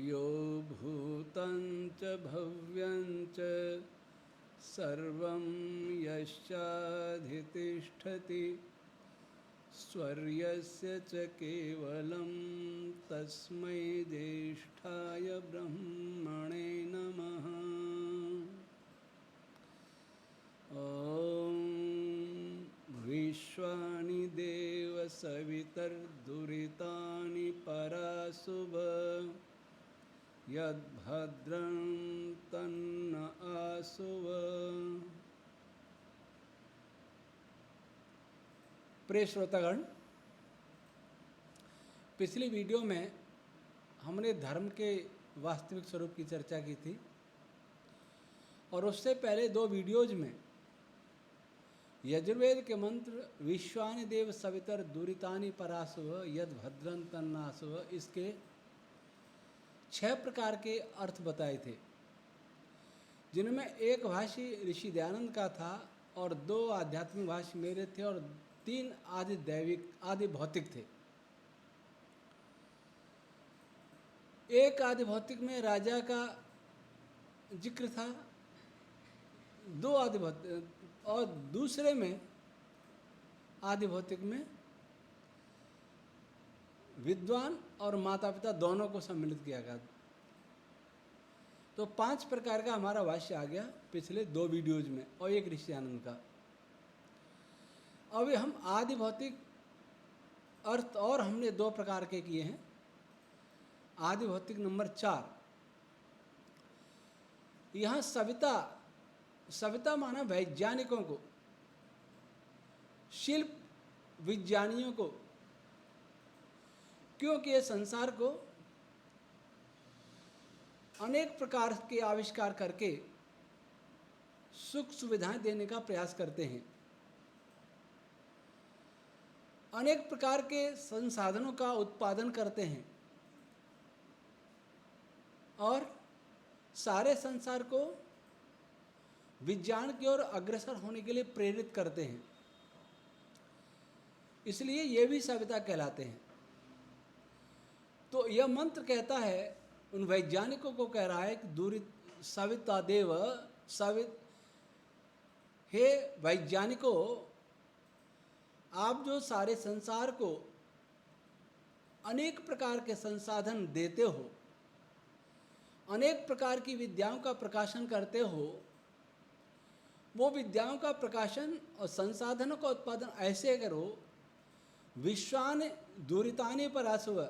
यो भूतं च भव्यं च सर्वं यश्चाधितिष्ठति स्वर्यस्य च केवलं तस्मै ज्येष्ठाय ब्रह्मणे नमः। ॐ विश्वानि देव सवितर्दुरितानि पराशुभ यद्भद्रं तन्न आशुव। प्रिय श्रोतागण, पिछली वीडियो में हमने धर्म के वास्तविक स्वरूप की चर्चा की थी और उससे पहले दो वीडियोज में यजुर्वेद के मंत्र विश्वानि देव सवितर दुरितानि पराशुव यद भद्रं तन्नाशुव इसके 6 प्रकार के अर्थ बताए थे, जिनमें एक भाष्य ऋषि दयानंद का था और 2 आध्यात्मिक भाष्य मेरे थे और 3 आदि दैविक आदि भौतिक थे। एक आदि भौतिक में राजा का जिक्र था, 2 आदि भौतिक और दूसरे में आदि भौतिक में विद्वान और माता पिता दोनों को सम्मिलित किया गया। तो 5 प्रकार का हमारा भाष्य आ गया पिछले 2 वीडियोज में और एक ऋषि आनंद का। अभी हम आदि भौतिक अर्थ और हमने 2 प्रकार के किए हैं। आदि भौतिक नंबर 4, यहाँ सविता माना वैज्ञानिकों को, शिल्प विज्ञानियों को, क्योंकि ये संसार को अनेक प्रकार के आविष्कार करके सुख सुविधाएं देने का प्रयास करते हैं, अनेक प्रकार के संसाधनों का उत्पादन करते हैं और सारे संसार को विज्ञान की ओर अग्रसर होने के लिए प्रेरित करते हैं। इसलिए ये भी सविता कहलाते हैं। तो यह मंत्र कहता है, उन वैज्ञानिकों को कह रहा है कि दूरी सविता देव हे वैज्ञानिकों, आप जो सारे संसार को अनेक प्रकार के संसाधन देते हो, अनेक प्रकार की विद्याओं का प्रकाशन करते हो, वो विद्याओं का प्रकाशन और संसाधनों का उत्पादन ऐसे करो विश्वानि दुरितानि पराशुव,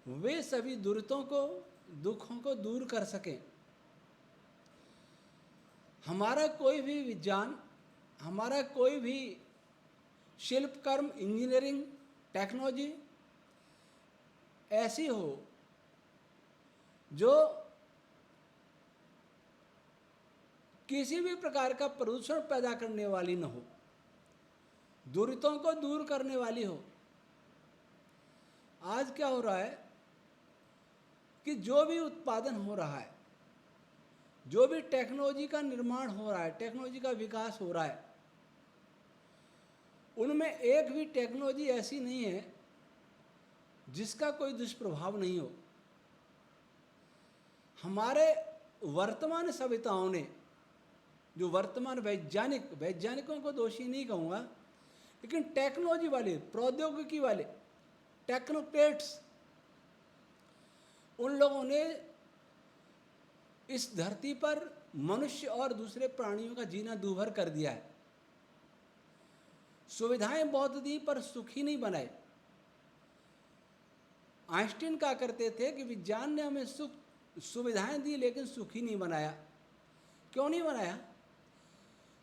वे सभी दुरितों को, दुखों को दूर कर सकें। हमारा कोई भी विज्ञान, हमारा कोई भी शिल्प कर्म, इंजीनियरिंग, टेक्नोलॉजी ऐसी हो जो किसी भी प्रकार का प्रदूषण पैदा करने वाली न हो, दुरितों को दूर करने वाली हो। आज क्या हो रहा है कि जो भी उत्पादन हो रहा है, जो भी टेक्नोलॉजी का निर्माण हो रहा है, टेक्नोलॉजी का विकास हो रहा है, उनमें एक भी टेक्नोलॉजी ऐसी नहीं है जिसका कोई दुष्प्रभाव नहीं हो। हमारे वर्तमान सविताओं ने, जो वर्तमान वैज्ञानिकों को दोषी नहीं कहूँगा, लेकिन टेक्नोलॉजी वाले, प्रौद्योगिकी वाले, टेक्नोक्रेट्स, उन लोगों ने इस धरती पर मनुष्य और दूसरे प्राणियों का जीना दूभर कर दिया है। सुविधाएं बहुत दी पर सुखी नहीं बनाए। आइंस्टीन कहा करते थे कि विज्ञान ने हमें सुविधाएं दी लेकिन सुखी नहीं बनाया। क्यों नहीं बनाया?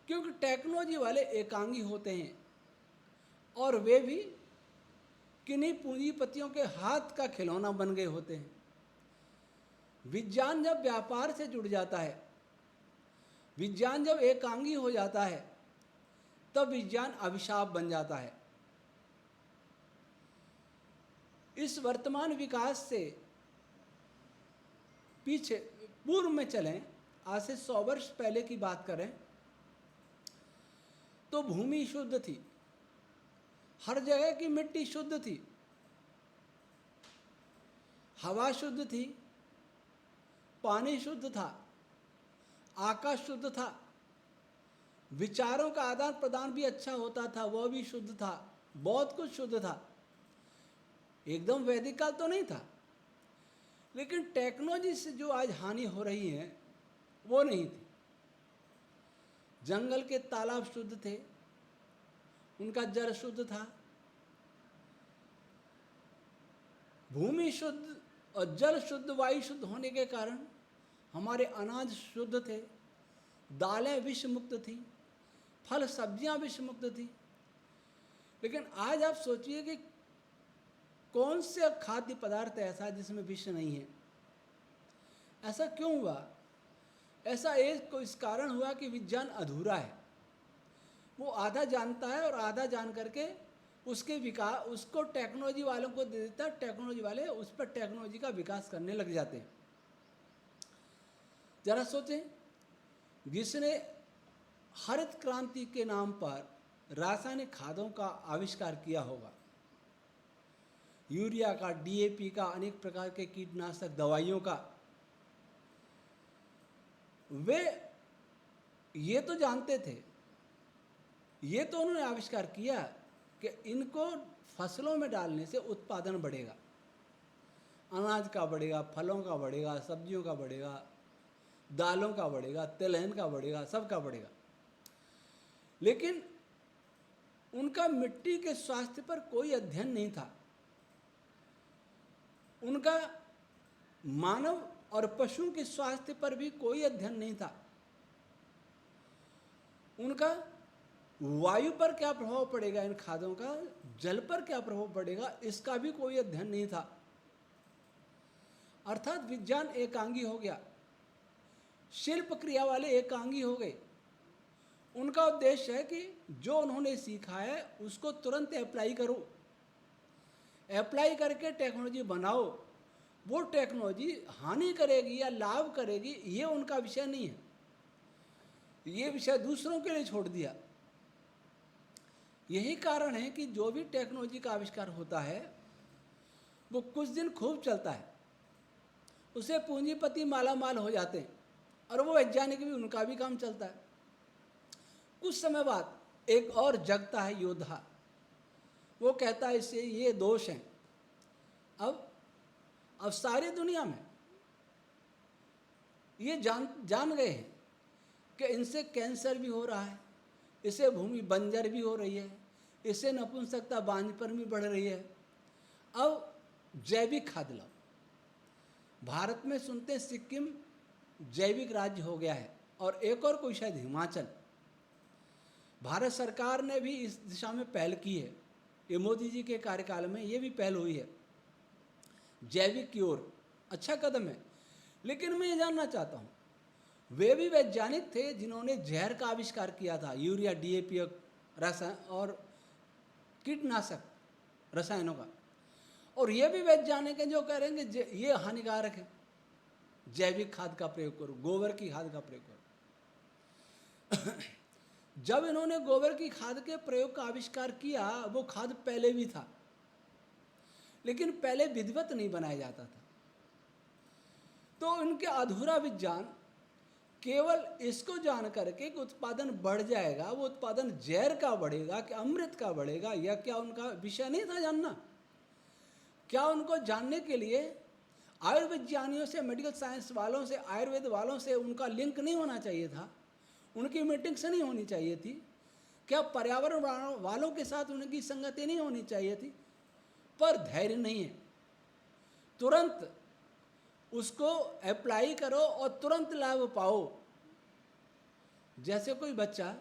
क्योंकि टेक्नोलॉजी वाले एकांगी होते हैं और वे भी किन्हीं पूंजीपतियों के हाथ का खिलौना बन गए होते हैं। विज्ञान जब व्यापार से जुड़ जाता है, विज्ञान जब एकांगी हो जाता है, तब विज्ञान अभिशाप बन जाता है। इस वर्तमान विकास से पीछे पूर्व में चलें, आज से 100 वर्ष पहले की बात करें तो भूमि शुद्ध थी, हर जगह की मिट्टी शुद्ध थी, हवा शुद्ध थी, पानी शुद्ध था, आकाश शुद्ध था, विचारों का आदान प्रदान भी अच्छा होता था, वह भी शुद्ध था, बहुत कुछ शुद्ध था। एकदम वैदिक काल तो नहीं था, लेकिन टेक्नोलॉजी से जो आज हानि हो रही है वो नहीं थी। जंगल के तालाब शुद्ध थे, उनका जल शुद्ध था, भूमि शुद्ध और जल शुद्ध, वायु शुद्ध होने के कारण हमारे अनाज शुद्ध थे, दालें विष मुक्त थी, फल सब्जियां विष मुक्त थी। लेकिन आज आप सोचिए कि कौन से खाद्य पदार्थ ऐसा है जिसमें विष नहीं है? ऐसा क्यों हुआ? ऐसा एक इस कारण हुआ कि विज्ञान अधूरा है। वो आधा जानता है और आधा जान करके उसके विकास उसको टेक्नोलॉजी वालों को दे देता है, टेक्नोलॉजी वाले उस पर टेक्नोलॉजी का विकास करने लग जाते हैं। जरा सोचें, जिसने हरित क्रांति के नाम पर रासायनिक खादों का आविष्कार किया होगा, यूरिया का, डीएपी का, अनेक प्रकार के कीटनाशक दवाइयों का, वे ये तो जानते थे, ये तो उन्होंने आविष्कार किया कि इनको फसलों में डालने से उत्पादन बढ़ेगा, अनाज का बढ़ेगा, फलों का बढ़ेगा, सब्जियों का बढ़ेगा, दालों का बढ़ेगा, तिलहन का बढ़ेगा, सबका बढ़ेगा। लेकिन उनका मिट्टी के स्वास्थ्य पर कोई अध्ययन नहीं था। उनका मानव और पशुओं के स्वास्थ्य पर भी कोई अध्ययन नहीं था। उनका वायु पर क्या प्रभाव पड़ेगा इन खादों का, जल पर क्या प्रभाव पड़ेगा, इसका भी कोई अध्ययन नहीं था। अर्थात विज्ञान एकांगी हो गया, शिल्प क्रिया वाले एकांगी हो गए। उनका उद्देश्य है कि जो उन्होंने सीखा है उसको तुरंत अप्लाई करो, अप्लाई करके टेक्नोलॉजी बनाओ। वो टेक्नोलॉजी हानि करेगी या लाभ करेगी ये उनका विषय नहीं है, ये विषय दूसरों के लिए छोड़ दिया। यही कारण है कि जो भी टेक्नोलॉजी का आविष्कार होता है वो कुछ दिन खूब चलता है, उसे पूंजीपति माला माल हो जाते हैं और वो वैज्ञानिक भी, उनका भी काम चलता है। कुछ समय बाद एक और जगता है योद्धा, वो कहता है इससे ये दोष हैं। अब सारी दुनिया में ये जान गए हैं कि इनसे कैंसर भी हो रहा है, इससे भूमि बंजर भी हो रही है, इससे नपुंसकता बांझपन भी बढ़ रही है। अब जैविक खाद लाओ। भारत में सुनते हैं सिक्किम जैविक राज्य हो गया है और एक और कोई शायद हिमाचल। भारत सरकार ने भी इस दिशा में पहल की है, ये मोदी जी के कार्यकाल में ये भी पहल हुई है जैविक की ओर। अच्छा कदम है। लेकिन मैं ये जानना चाहता हूँ, वे भी वैज्ञानिक थे जिन्होंने जहर का आविष्कार किया था, यूरिया, डीएपी और कीटनाशक रसायनों का, और ये भी वैज्ञानिक हैं जो कह रहे हैं कि ये हानिकारक है, जैविक खाद का प्रयोग करो, गोबर की खाद का प्रयोग करो। जब इन्होंने गोबर की खाद के प्रयोग का आविष्कार किया, वो खाद पहले भी था, लेकिन पहले विधिवत नहीं बनाया जाता था। तो इनके अधूरा विज्ञान केवल इसको जान करके कि उत्पादन बढ़ जाएगा, वो उत्पादन जहर का बढ़ेगा कि अमृत का बढ़ेगा, या क्या उनका विषय नहीं था जानना? क्या उनको जानने के लिए आयुर्विज्ञानियों से, मेडिकल साइंस वालों से, आयुर्वेद वालों से उनका लिंक नहीं होना चाहिए था? उनकी मीटिंग से नहीं होनी चाहिए थी? क्या पर्यावरण वालों के साथ उनकी संगति नहीं होनी चाहिए थी? पर धैर्य नहीं है। तुरंत उसको अप्लाई करो और तुरंत लाभ पाओ। जैसे कोई बच्चा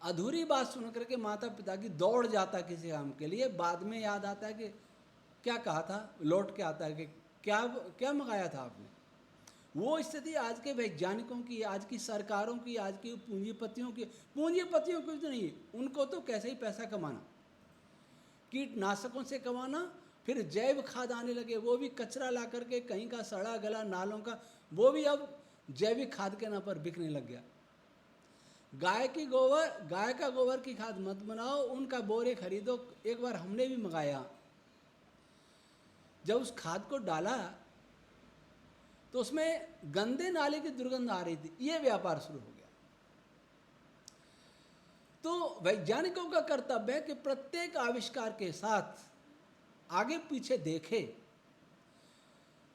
अधूरी बात सुन करके माता पिता की दौड़ जाता किसी काम के लिए, बाद में याद आता है कि क्या कहा था, लौट के आता है कि क्या मंगाया था आपने। वो स्थिति आज के वैज्ञानिकों की, आज की सरकारों की, आज की पूंजीपतियों की तो नहीं, उनको तो कैसे ही पैसा कमाना, कीटनाशकों से कमाना, फिर जैव खाद आने लगे, वो भी कचरा ला करके कहीं का सड़ा गला नालों का, वो भी अब जैविक खाद के नाम पर बिकने लग गया। गाय का गोबर की खाद मत बनाओ, उनका बोरे खरीदो। एक बार हमने भी मंगाया, जब उस खाद को डाला तो उसमें गंदे नाले की दुर्गंध आ रही थी, ये व्यापार शुरू हो गया। तो वैज्ञानिकों का कर्तव्य है कि प्रत्येक आविष्कार के साथ आगे पीछे देखे,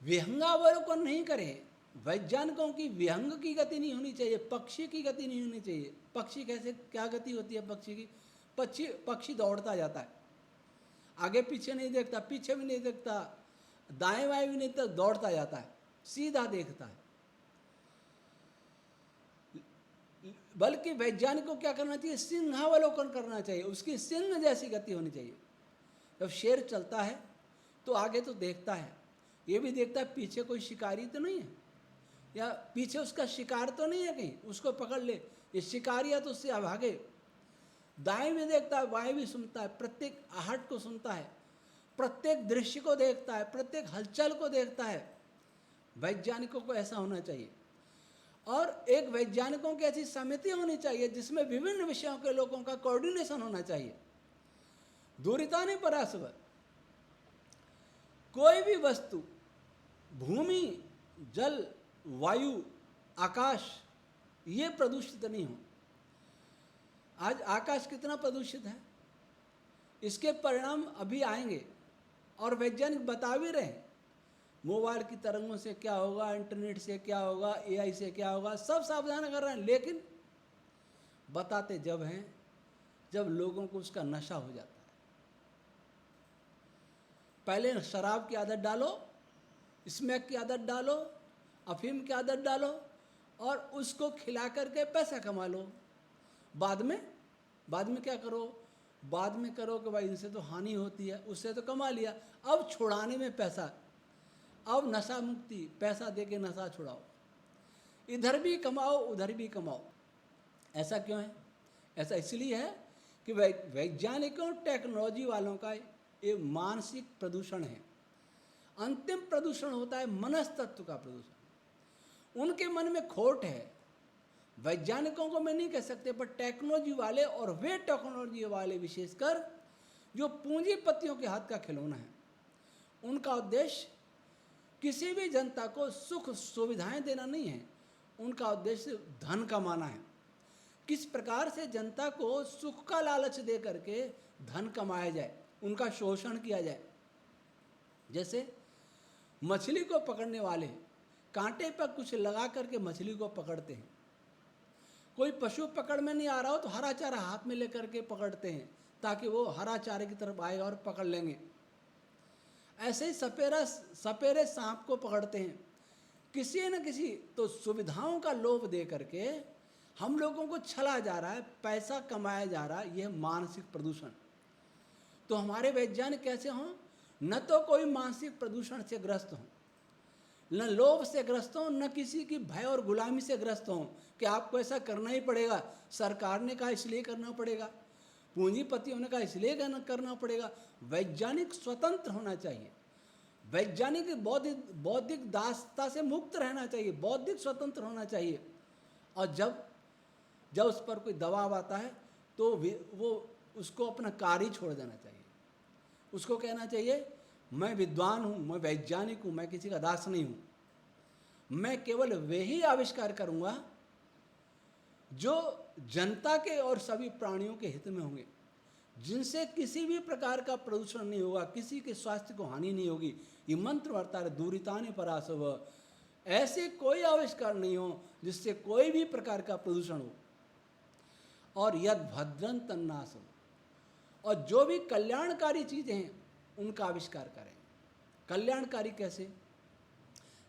विहंगावलोकन नहीं करें। वैज्ञानिकों की विहंग की गति नहीं होनी चाहिए, पक्षी की गति नहीं होनी चाहिए। पक्षी कैसे, क्या गति होती है पक्षी की? पक्षी दौड़ता जाता है, आगे पीछे नहीं देखता, पीछे भी नहीं देखता, दाएं बाएं भी नहीं देखता, दौड़ता जाता है, सीधा देखता है। बल्कि वैज्ञानिक को क्या करना चाहिए? सिंहावलोकन करना चाहिए, उसकी सिंह जैसी गति होनी चाहिए। जब शेर चलता है तो आगे तो देखता है, ये भी देखता है पीछे कोई शिकारी तो नहीं है, या पीछे उसका शिकार तो नहीं है कहीं उसको पकड़ ले, ये शिकारी है तो उससे भागे। दाएं भी देखता है, बाएं भी सुनता है, प्रत्येक आहट को सुनता है, प्रत्येक दृश्य को देखता है, प्रत्येक हलचल को देखता है। वैज्ञानिकों को ऐसा होना चाहिए। और एक वैज्ञानिकों की ऐसी समिति होनी चाहिए जिसमें विभिन्न विषयों के लोगों का कोऑर्डिनेशन होना चाहिए। दूरितानि पराशव, कोई भी वस्तु, भूमि, जल, वायु, आकाश, ये प्रदूषित नहीं हो। आज आकाश कितना प्रदूषित है, इसके परिणाम अभी आएंगे और वैज्ञानिक बता भी रहे हैं। मोबाइल की तरंगों से क्या होगा, इंटरनेट से क्या होगा, एआई से क्या होगा, सब सावधान कर रहे हैं, लेकिन बताते जब हैं जब लोगों को उसका नशा हो जाता है। पहले शराब की आदत डालो, स्मैक की आदत डालो, अफीम की आदत डालो और उसको खिला करके पैसा कमा लो। बाद में क्या करो? बाद में करो कि भाई इनसे तो हानि होती है, उससे तो कमा लिया, अब छुड़ाने में पैसा, अब नशा मुक्ति, पैसा दे के नशा छुड़ाओ, इधर भी कमाओ उधर भी कमाओ। ऐसा क्यों है? ऐसा इसलिए है कि वैज्ञानिकों, टेक्नोलॉजी वालों का ये मानसिक प्रदूषण है। अंतिम प्रदूषण होता है मनस्तत्व का प्रदूषण। उनके मन में खोट है। वैज्ञानिकों को मैं नहीं कह सकते, पर टेक्नोलॉजी वाले, और वे टेक्नोलॉजी वाले विशेषकर जो पूंजीपतियों के हाथ का खिलौना है, उनका उद्देश्य किसी भी जनता को सुख सुविधाएं देना नहीं है, उनका उद्देश्य धन कमाना है। किस प्रकार से जनता को सुख का लालच दे करके धन कमाया जाए, उनका शोषण किया जाए। जैसे मछली को पकड़ने वाले कांटे पर कुछ लगा करके मछली को पकड़ते हैं। कोई पशु पकड़ में नहीं आ रहा हो तो हरा चारा हाथ में लेकर के पकड़ते हैं ताकि वो हरा चारे की तरफ आएगा और पकड़ लेंगे। ऐसे ही सपेरे सांप को पकड़ते हैं। किसी न किसी तो सुविधाओं का लोभ दे करके हम लोगों को छला जा रहा है, पैसा कमाया जा रहा है। यह मानसिक प्रदूषण। तो हमारे वैज्ञानिक कैसे हों? न तो कोई मानसिक प्रदूषण से ग्रस्त हों, न लोभ से ग्रस्त हों, न किसी की भय और गुलामी से ग्रस्त हों कि आपको ऐसा करना ही पड़ेगा, सरकार ने कहा इसलिए करना पड़ेगा, पूंजीपतियों ने कहा इसलिए करना पड़ेगा। वैज्ञानिक स्वतंत्र होना चाहिए। वैज्ञानिक बौद्धिक दासता से मुक्त रहना चाहिए, बौद्धिक स्वतंत्र होना चाहिए। और जब उस पर कोई दबाव आता है तो वो उसको अपना कार्य छोड़ देना चाहिए। उसको कहना चाहिए मैं विद्वान हूँ, मैं वैज्ञानिक हूँ, मैं किसी का दास नहीं हूँ। मैं केवल वे ही आविष्कार करूँगा जो जनता के और सभी प्राणियों के हित में होंगे, जिनसे किसी भी प्रकार का प्रदूषण नहीं होगा, किसी के स्वास्थ्य को हानि नहीं होगी। ये मंत्र वर्ता है, दूरितानि पराशव। ऐसे कोई आविष्कार नहीं हो जिससे कोई भी प्रकार का प्रदूषण हो। और यद भद्रं तन्नासो, और जो भी कल्याणकारी चीज़ें हैं उनका आविष्कार करें। कल्याणकारी कैसे?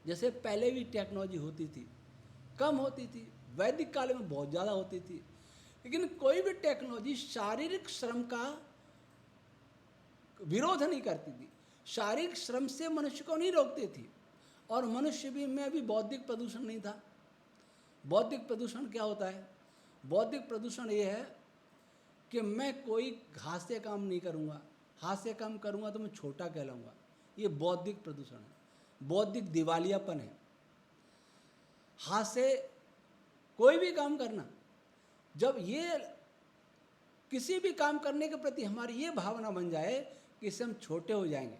जैसे पहले भी टेक्नोलॉजी होती थी, कम होती थी, वैदिक काल में बहुत ज़्यादा होती थी, लेकिन कोई भी टेक्नोलॉजी शारीरिक श्रम का विरोध नहीं करती थी, शारीरिक श्रम से मनुष्य को नहीं रोकती थी। और मनुष्य में भी बौद्धिक प्रदूषण नहीं था। बौद्धिक प्रदूषण क्या होता है? बौद्धिक प्रदूषण ये है कि मैं कोई हाथ से काम नहीं करूँगा, हाथ से काम करूँगा तो मैं छोटा कहलाऊँगा। ये बौद्धिक प्रदूषण है, बौद्धिक दिवालियापन है। हाथ से कोई भी काम करना, जब ये किसी भी काम करने के प्रति हमारी ये भावना बन जाए कि इससे हम छोटे हो जाएंगे,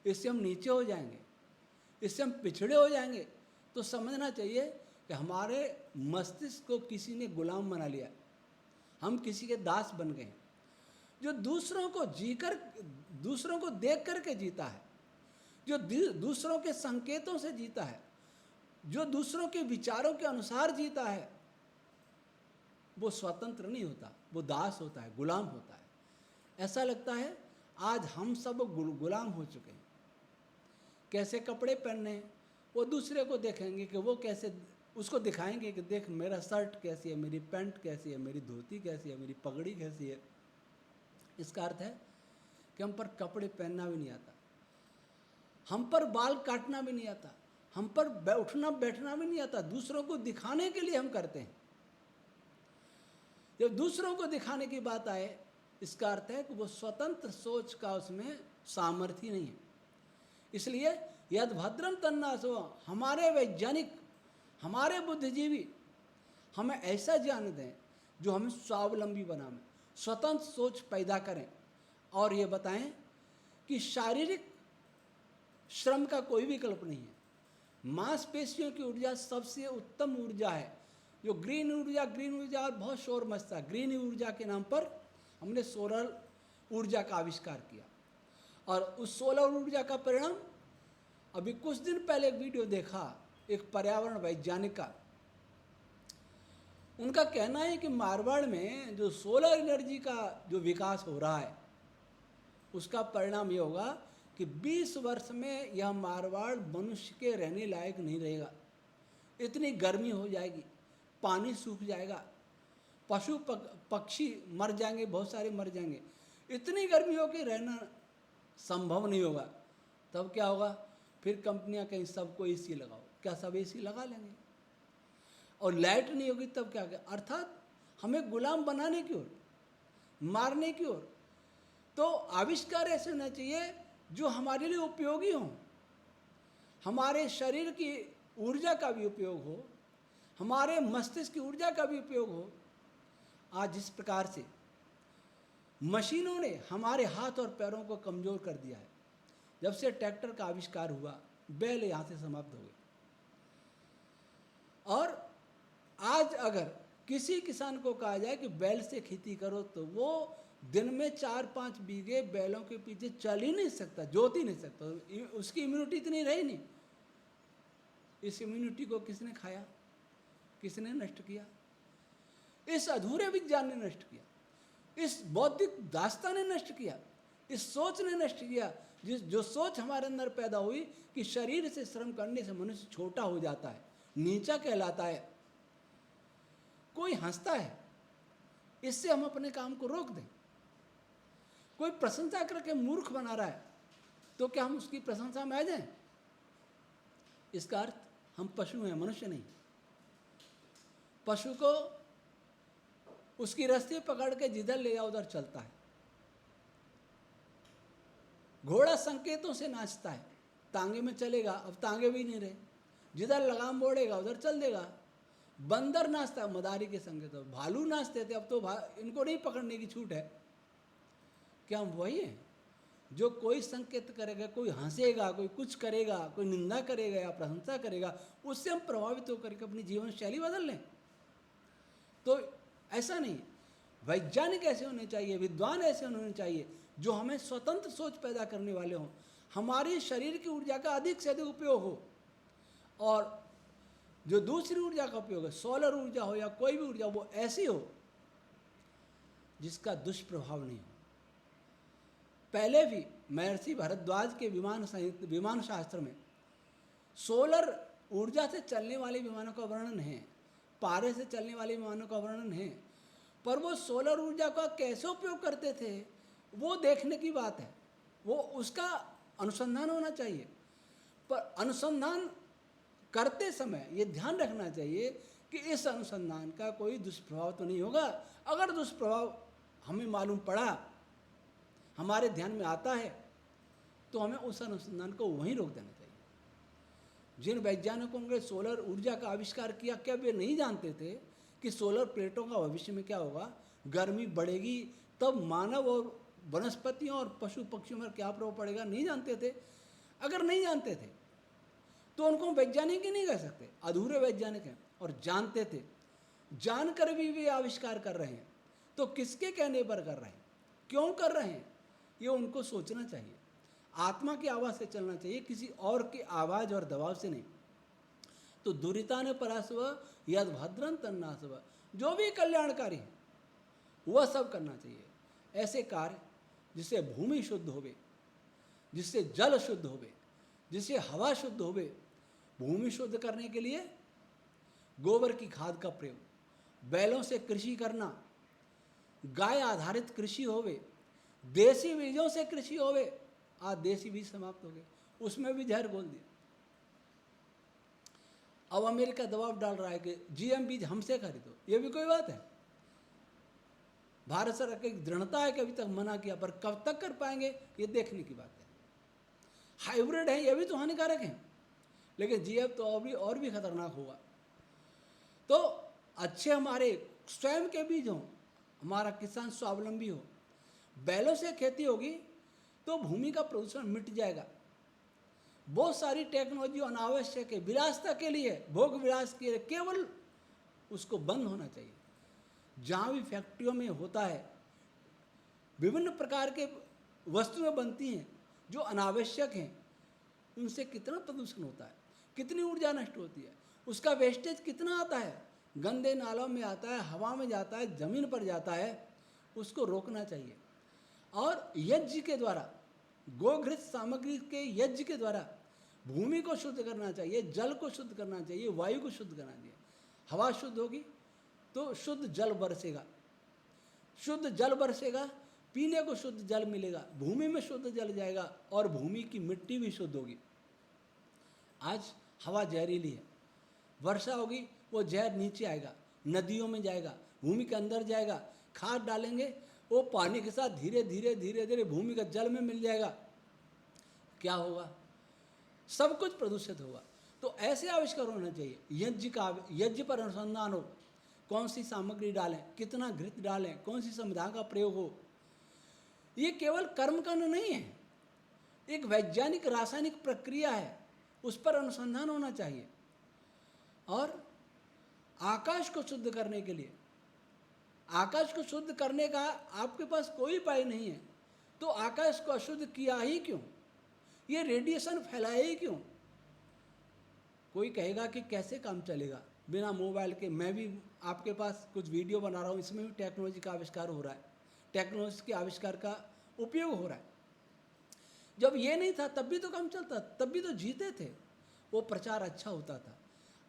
इससे हम नीचे हो जाएंगे, इससे हम पिछड़े हो जाएंगे। तो समझना चाहिए कि हमारे मस्तिष्क को किसी ने गुलाम बना लिया, हम किसी के दास बन गए। जो दूसरों को जीकर, दूसरों को देख करके जीता है, जो दूसरों के संकेतों से जीता है, जो दूसरों के विचारों के अनुसार जीता है, वो स्वतंत्र नहीं होता, वो दास होता है, गुलाम होता है। ऐसा लगता है आज हम सब गुलाम हो चुके हैं। कैसे कपड़े पहनने हैं, वो दूसरे को देखेंगे कि वो कैसे, उसको दिखाएंगे कि देख मेरा शर्ट कैसी है, मेरी पैंट कैसी है, मेरी धोती कैसी है, मेरी पगड़ी कैसी है। इसका अर्थ है कि हम पर कपड़े पहनना भी नहीं आता, हम पर बाल काटना भी नहीं आता, हम पर उठना बैठना भी नहीं आता। दूसरों को दिखाने के लिए हम करते हैं। जब दूसरों को दिखाने की बात आए, इसका अर्थ है कि वो स्वतंत्र सोच का उसमें सामर्थ्य नहीं है। इसलिए यद भद्रम तन्नासो, हमारे वैज्ञानिक, हमारे बुद्धिजीवी हमें ऐसा ज्ञान दें जो हमें स्वावलंबी बनाए, स्वतंत्र सोच पैदा करें और ये बताएं कि शारीरिक श्रम का कोई विकल्प नहीं है। मांसपेशियों की ऊर्जा सबसे उत्तम ऊर्जा है। जो ग्रीन ऊर्जा और बहुत शोर मचता है, ग्रीन ऊर्जा के नाम पर हमने सोलर ऊर्जा का आविष्कार किया। और उस सोलर ऊर्जा का परिणाम, अभी कुछ दिन पहले एक वीडियो देखा एक पर्यावरण वैज्ञानिक का, उनका कहना है कि मारवाड़ में जो सोलर एनर्जी का जो विकास हो रहा है, उसका परिणाम ये होगा कि 20 वर्ष में यह मारवाड़ मनुष्य के रहने लायक नहीं रहेगा। इतनी गर्मी हो जाएगी, पानी सूख जाएगा, पशु पक्षी मर जाएंगे, बहुत सारे मर जाएंगे। इतनी गर्मी हो कि रहना संभव नहीं होगा। तब क्या होगा, फिर कंपनियां कहीं सबको एसी लगाओ, क्या सब एसी लगा लेंगे? और लाइट नहीं होगी तब क्या? अर्थात हमें गुलाम बनाने की ओर, मारने की ओर। तो आविष्कार ऐसे होना चाहिए जो हमारे लिए उपयोगी हों, हमारे शरीर की ऊर्जा का भी उपयोग हो, हमारे मस्तिष्क की ऊर्जा का भी उपयोग हो। आज जिस प्रकार से मशीनों ने हमारे हाथ और पैरों को कमज़ोर कर दिया है, जब से ट्रैक्टर का आविष्कार हुआ, बैल यहाँ से समाप्त हो गए। और आज अगर किसी किसान को कहा जाए कि बैल से खेती करो, तो वो दिन में 4-5 बीघे बैलों के पीछे चल ही नहीं सकता, जोत ही नहीं सकता। उसकी इम्यूनिटी इतनी रही नहीं। इस इम्यूनिटी को किसने खाया, किसने नष्ट किया? इस अधूरे विज्ञान ने नष्ट किया, इस बौद्धिक दास्ता ने नष्ट किया, इस सोच ने नष्ट किया। जो सोच हमारे अंदर पैदा हुई कि शरीर से श्रम करने से मनुष्य छोटा हो जाता है, नीचा कहलाता है, कोई हंसता है, इससे हम अपने काम को रोक दें। कोई प्रशंसा करके मूर्ख बना रहा है, तो क्या हम उसकी प्रशंसा में आ जाएं? इसका अर्थ हम पशु हैं, मनुष्य नहीं। पशु को उसकी रस्सी पकड़ के जिधर ले जाओ उधर चलता है। घोड़ा संकेतों से नाचता है, तांगे में चलेगा, अब तांगे भी नहीं रहे, जिधर लगाम बोड़ेगा उधर चल देगा। बंदर नाचता है मदारी के संकेतों, भालू नाचते थे, अब तो इनको नहीं पकड़ने की छूट है। क्या हम वही हैं जो कोई संकेत करेगा, कोई हंसेगा, कोई कुछ करेगा, कोई निंदा करेगा या प्रशंसा करेगा, उससे हम प्रभावित होकर के अपनी जीवन शैली बदल लें? तो ऐसा नहीं। वैज्ञानिक ऐसे होने चाहिए, विद्वान ऐसे होने चाहिए जो हमें स्वतंत्र सोच पैदा करने वाले हों, हमारे शरीर की ऊर्जा का अधिक से अधिक उपयोग हो, और जो दूसरी ऊर्जा का उपयोग है, सोलर ऊर्जा हो या कोई भी ऊर्जा, वो ऐसी हो जिसका दुष्प्रभाव नहीं हो। पहले भी महर्षि भारद्वाज के विमान शास्त्र में सोलर ऊर्जा से चलने वाले विमानों का वर्णन है, पारे से चलने वाले विमानों का वर्णन है, पर वो सोलर ऊर्जा का कैसे उपयोग करते थे वो देखने की बात है, वो उसका अनुसंधान होना चाहिए। पर अनुसंधान करते समय ये ध्यान रखना चाहिए कि इस अनुसंधान का कोई दुष्प्रभाव तो नहीं होगा। अगर दुष्प्रभाव हमें मालूम पड़ा, हमारे ध्यान में आता है, तो हमें उस अनुसंधान को वहीं रोक देना चाहिए। जिन वैज्ञानिकों ने सोलर ऊर्जा का आविष्कार किया, क्या वे नहीं जानते थे कि सोलर प्लेटों का भविष्य में क्या होगा? गर्मी बढ़ेगी, तब मानव और वनस्पतियों और पशु पक्षियों पर क्या प्रभाव पड़ेगा? नहीं जानते थे। अगर नहीं जानते थे तो उनको हम वैज्ञानिक ही नहीं कह सकते, अधूरे वैज्ञानिक हैं। और जानते थे, जानकर भी वे आविष्कार कर रहे हैं, तो किसके कहने पर कर रहे हैं, क्यों कर रहे हैं, ये उनको सोचना चाहिए। आत्मा की आवाज़ से चलना चाहिए, किसी और की आवाज़ और दबाव से नहीं। तो दुरितान परास्व यद भद्रं तन्नास्व, जो भी कल्याणकारी है वह सब करना चाहिए। ऐसे कार्य जिससे भूमि शुद्ध होवे, जिससे जल शुद्ध होवे, जिससे हवा शुद्ध होवे। भूमि शुद्ध करने के लिए गोबर की खाद का प्रयोग, बैलों से कृषि करना, गाय आधारित कृषि होवे, देसी बीजों से कृषि होवे। आज देसी बीज समाप्त हो गए, उसमें भी जहर घोल दिया। अब अमेरिका दबाव डाल रहा है कि जीएम बीज हमसे खरीदो, ये भी कोई बात है? भारत सरकार की दृढ़ता है कि अभी तक मना किया, पर कब तक कर पाएंगे ये देखने की बात है। हाइब्रिड है, ये भी तो हानिकारक है, लेकिन जीएम तो और भी खतरनाक होगा। तो अच्छे हमारे स्वयं के बीज हों, हमारा किसान स्वावलंबी हो, बैलों से खेती होगी तो भूमि का प्रदूषण मिट जाएगा। बहुत सारी टेक्नोलॉजी अनावश्यक है, विलासिता के लिए, भोग विलास के लिए, केवल उसको बंद होना चाहिए। जहाँ भी फैक्ट्रियों में होता है, विभिन्न प्रकार के वस्तुएं बनती हैं जो अनावश्यक हैं, उनसे कितना प्रदूषण होता है, कितनी ऊर्जा नष्ट होती है, उसका वेस्टेज कितना आता है, गंदे नालों में आता है, हवा में जाता है, ज़मीन पर जाता है। उसको रोकना चाहिए। और यज्ञ के द्वारा, गोघृत सामग्री के यज्ञ के द्वारा भूमि को शुद्ध करना चाहिए, जल को शुद्ध करना चाहिए, वायु को शुद्ध करना चाहिए। हवा शुद्ध होगी तो शुद्ध जल बरसेगा, शुद्ध जल बरसेगा, पीने को शुद्ध जल मिलेगा, भूमि में शुद्ध जल जाएगा और भूमि की मिट्टी भी शुद्ध होगी। आज हवा जहरीली है, वर्षा होगी वो जहर नीचे आएगा, नदियों में जाएगा, भूमि के अंदर जाएगा। खाद डालेंगे वो पानी के साथ धीरे धीरे धीरे धीरे भूमि का जल में मिल जाएगा। क्या होगा? सब कुछ प्रदूषित होगा। तो ऐसे आविष्कार होना चाहिए। यज्ञ पर अनुसंधान हो, कौन सी सामग्री डालें, कितना घृत डालें, कौन सी संविधा का प्रयोग हो। ये केवल कर्मकांड नहीं है, एक वैज्ञानिक रासायनिक प्रक्रिया है, उस पर अनुसंधान होना चाहिए। और आकाश को शुद्ध करने के लिए, आकाश को शुद्ध करने का आपके पास कोई उपाय नहीं है, तो आकाश को अशुद्ध किया ही क्यों? ये रेडिएशन फैलाए ही क्यों? कोई कहेगा कि कैसे काम चलेगा बिना मोबाइल के। मैं भी आपके पास कुछ वीडियो बना रहा हूँ, इसमें भी टेक्नोलॉजी का आविष्कार हो रहा है, टेक्नोलॉजी के आविष्कार का उपयोग हो रहा है। जब ये नहीं था तब भी तो काम चलता, तब भी तो जीते थे, वो प्रचार अच्छा होता था।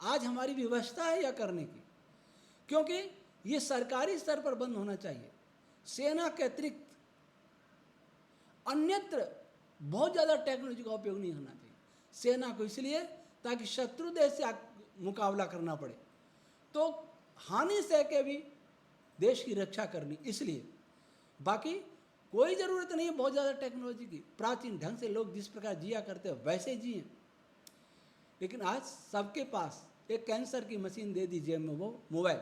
आज हमारी व्यवस्था है यह करने की, क्योंकि ये सरकारी स्तर पर बंद होना चाहिए। सेना के अतिरिक्त अन्यत्र बहुत ज़्यादा टेक्नोलॉजी का उपयोग नहीं होना चाहिए। सेना को इसलिए ताकि शत्रु देश से मुकाबला करना पड़े, तो हानि सह के भी देश की रक्षा करनी, इसलिए। बाकी कोई ज़रूरत नहीं है बहुत ज़्यादा टेक्नोलॉजी की। प्राचीन ढंग से लोग जिस प्रकार जिया करते हैं वैसे जिए। लेकिन आज सबके पास एक कैंसर की मशीन दे दीजिए में, वो मोबाइल।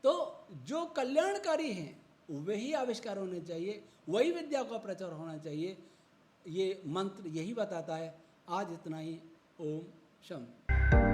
तो जो कल्याणकारी हैं वही आविष्कार होने चाहिए, वही विद्या का प्रचार होना चाहिए। ये मंत्र यही बताता है। आज इतना ही। ओम शम।